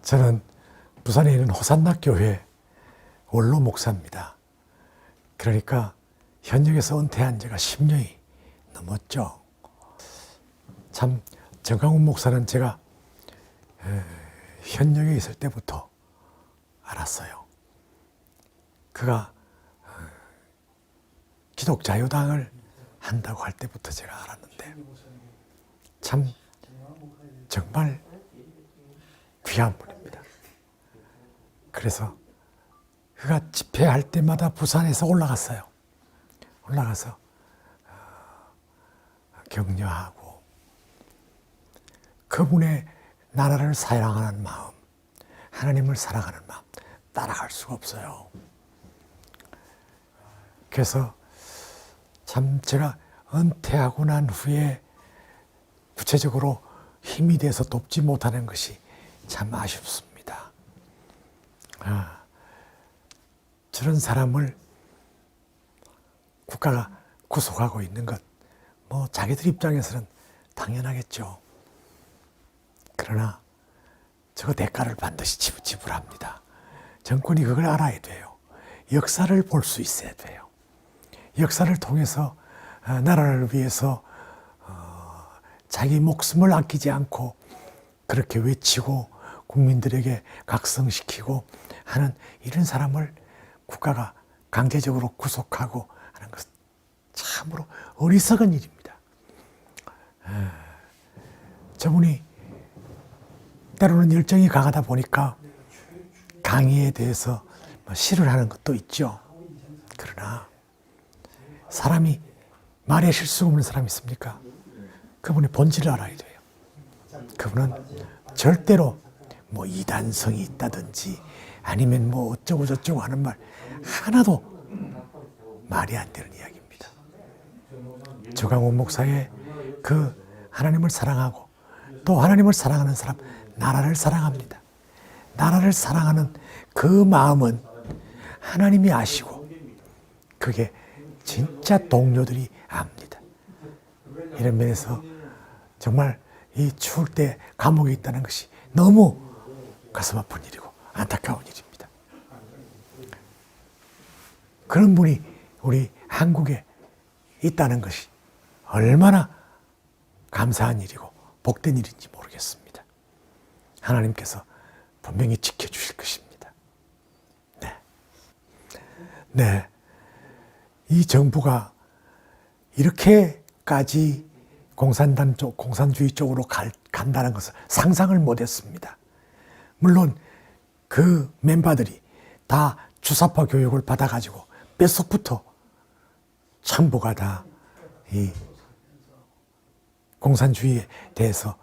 저는 부산에 있는 호산나 교회 원로 목사입니다. 그러니까 현역에서 은퇴한 지가 10년이 넘었죠. 참 정강훈 목사는 제가 현역에 있을 때부터 알았어요. 그가 기독자유당을 한다고 할 때부터 제가 알았는데 참 정말 귀한 분입니다. 그래서 그가 집회할 때마다 부산에서 올라갔어요. 올라가서 격려하고 그분의 나라를 사랑하는 마음, 하나님을 사랑하는 마음 따라갈 수가 없어요. 그래서 참 제가 은퇴하고 난 후에 구체적으로 힘이 돼서 돕지 못하는 것이 참 아쉽습니다. 저런 사람을 국가가 구속하고 있는 것, 뭐 자기들 입장에서는 당연하겠죠. 그러나 저 대가를 반드시 지불합니다. 정권이 그걸 알아야 돼요. 역사를 볼 수 있어야 돼요. 역사를 통해서 나라를 위해서 자기 목숨을 아끼지 않고 그렇게 외치고 국민들에게 각성시키고 하는 이런 사람을 국가가 강제적으로 구속하고 하는 것은 참으로 어리석은 일입니다. 저분이 때로는 열정이 강하다 보니까 강의에 대해서 시를 하는 것도 있죠. 그러나 사람이 말에 실수가 없는 사람이 있습니까? 그분의 본질을 알아야 돼요. 그분은 절대로 뭐 이단성이 있다든지 아니면 뭐 어쩌고 저쩌고 하는 말 하나도 말이 안 되는 이야기입니다. 정강훈 목사의 그 하나님을 사랑하고 또 하나님을 사랑하는 사람, 나라를 사랑합니다. 나라를 사랑하는 그 마음은 하나님이 아시고 그게 진짜 동료들이 압니다. 이런 면에서 정말 이 추울 때 감옥에 있다는 것이 너무 가슴 아픈 일이고 안타까운 일입니다. 그런 분이 우리 한국에 있다는 것이 얼마나 감사한 일이고 복된 일인지 모르겠습니다. 하나님께서 분명히 지켜주실 것입니다. 네. 이 정부가 이렇게까지 공산주의 쪽으로 간다는 것을 상상을 못했습니다. 물론 그 멤버들이 다 주사파 교육을 받아가지고 뼛속부터 전부가 다 이 공산주의에 대해서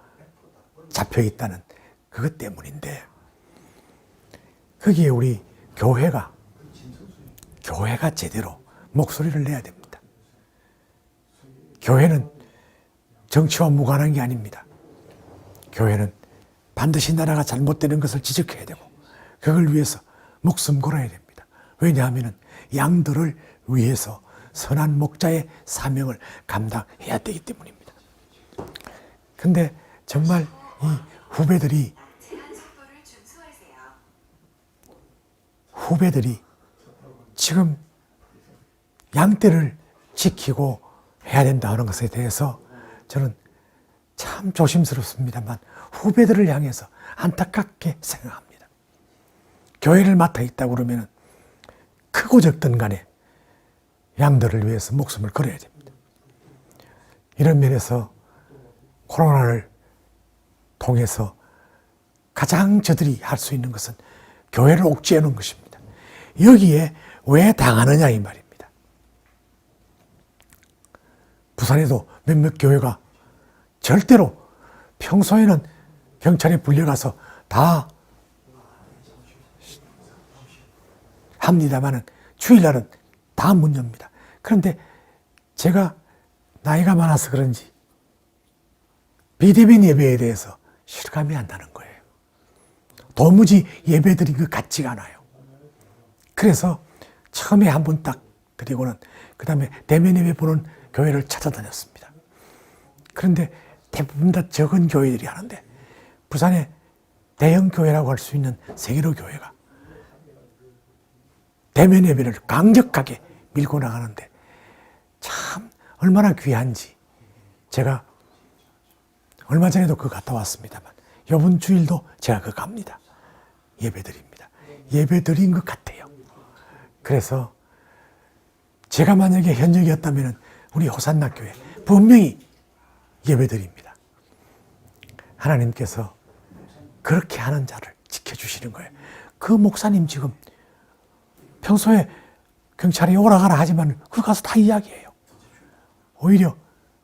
잡혀있다는 그것 때문인데 거기에 우리 교회가 제대로 목소리를 내야 됩니다. 교회는 정치와 무관한 게 아닙니다. 교회는 반드시 나라가 잘못되는 것을 지적해야 되고 그걸 위해서 목숨 걸어야 됩니다. 왜냐하면 양들을 위해서 선한 목자의 사명을 감당해야 되기 때문입니다. 근데 정말 이 후배들이 지금 양떼를 지키고 해야 된다 하는 것에 대해서 저는 참 조심스럽습니다만 후배들을 향해서 안타깝게 생각합니다. 교회를 맡아 있다고 그러면 크고 적든 간에 양들을 위해서 목숨을 걸어야 됩니다. 이런 면에서 코로나를 통해서 가장 저들이 할 수 있는 것은 교회를 옥죄해 놓은 것입니다. 여기에 왜 당하느냐 이 말입니다. 부산에도 몇몇 교회가 절대로 평소에는 경찰에 불려가서 다 합니다만은 주일날은 다 문 엽니다. 그런데 제가 나이가 많아서 그런지 비대면 예배에 대해서 실감이 안 나는 거예요. 도무지 예배드린 것 같지가 않아요. 그래서 처음에 한 번 딱 드리고는 그 다음에 대면 예배 보는 교회를 찾아다녔습니다. 그런데 대부분 다 적은 교회들이 하는데 부산에 대형 교회라고 할 수 있는 세계로 교회가 대면 예배를 강력하게 밀고 나가는데 참 얼마나 귀한지 제가 얼마 전에도 그거 갔다 왔습니다만 이번 주일도 제가 그거 갑니다. 예배드립니다. 예배드린 것 같아요. 그래서 제가 만약에 현역이었다면 우리 호산나 교회 분명히 예배드립니다. 하나님께서 그렇게 하는 자를 지켜주시는 거예요. 그 목사님 지금 평소에 경찰이 오라가라 하지만 그거 가서 다 이야기해요. 오히려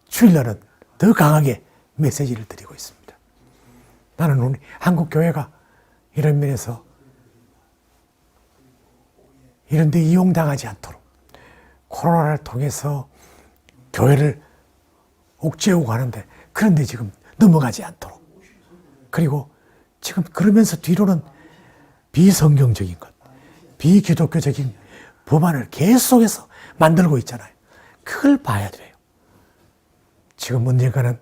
주일날은 더 강하게 메시지를 드리고 있습니다. 나는 우리 한국 교회가 이런 면에서 이런 데 이용당하지 않도록 코로나를 통해서 교회를 옥죄우고 하는데 그런 데 지금 넘어가지 않도록 그리고 지금 그러면서 뒤로는 비성경적인 것, 비기독교적인 법안을 계속해서 만들고 있잖아요. 그걸 봐야 돼요. 지금 언젠가는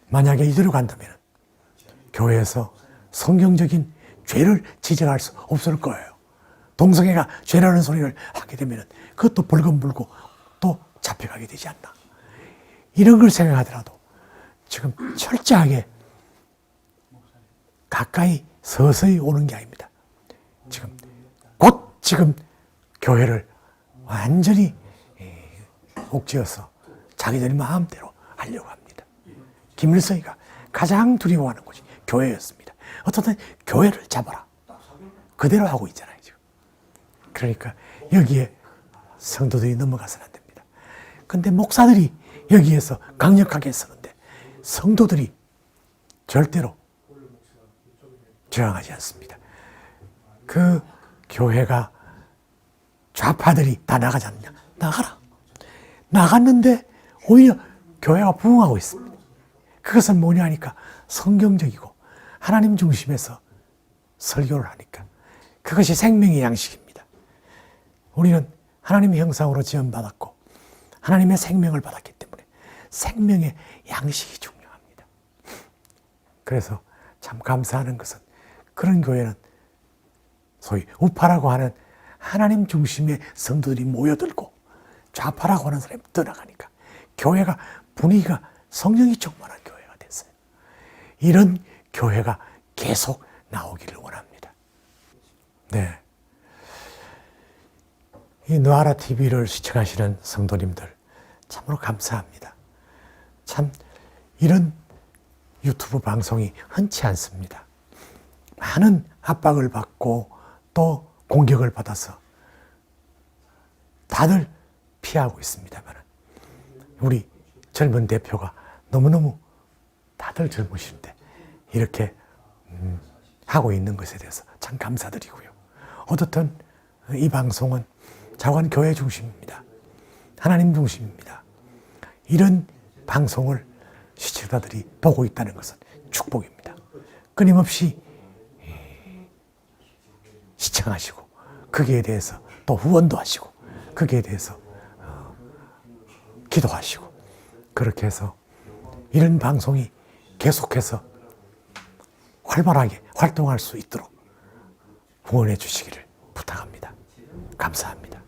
만약에 이대로 간다면 교회에서 성경적인 죄를 지적할 수 없을 거예요. 동성애가 죄라는 소리를 하게 되면 그것도 벌금 물고 또 잡혀가게 되지 않나. 이런 걸 생각하더라도 지금 철저하게 가까이 서서히 오는 게 아닙니다. 지금 교회를 완전히 옥죄어서 자기들 마음대로 하려고 합니다. 김일성이가 가장 두려워하는 곳이 교회였습니다. 어떻든 교회를 잡아라. 그대로 하고 있잖아요, 지금. 그러니까 여기에 성도들이 넘어가서는 안 됩니다. 근데 목사들이 여기에서 강력하게 서는데 성도들이 절대로 저항하지 않습니다. 그 교회가 좌파들이 다 나가지 않느냐? 나가라. 나갔는데 오히려 교회가 부흥하고 있습니다. 그것은 뭐냐 하니까 성경적이고 하나님 중심에서 설교를 하니까 그것이 생명의 양식입니다. 우리는 하나님의 형상으로 지원받았고 하나님의 생명을 받았기 때문에 생명의 양식이 중요합니다. 그래서 참 감사하는 것은 그런 교회는 소위 우파라고 하는 하나님 중심의 성도들이 모여들고 좌파라고 하는 사람이 떠나가니까 교회가 분위기가 성령이 충만한 교회가 됐어요. 이런 교회가 계속 나오기를 원합니다. 네. 이 느하라 TV를 시청하시는 성도님들 참으로 감사합니다. 참 이런 유튜브 방송이 흔치 않습니다. 많은 압박을 받고 또 공격을 받아서 다들 피하고 있습니다만 우리 젊은 대표가 너무너무 다들 젊으신데 이렇게 하고 있는 것에 대해서 참 감사드리고요. 어떻든 이 방송은 자관 교회 중심입니다. 하나님 중심입니다. 이런 방송을 시청자들이 보고 있다는 것은 축복입니다. 끊임없이 시청하시고 거기에 대해서 또 후원도 하시고 거기에 대해서 기도하시고 그렇게 해서 이런 방송이 계속해서 활발하게 활동할 수 있도록 후원해 주시기를 부탁합니다. 감사합니다.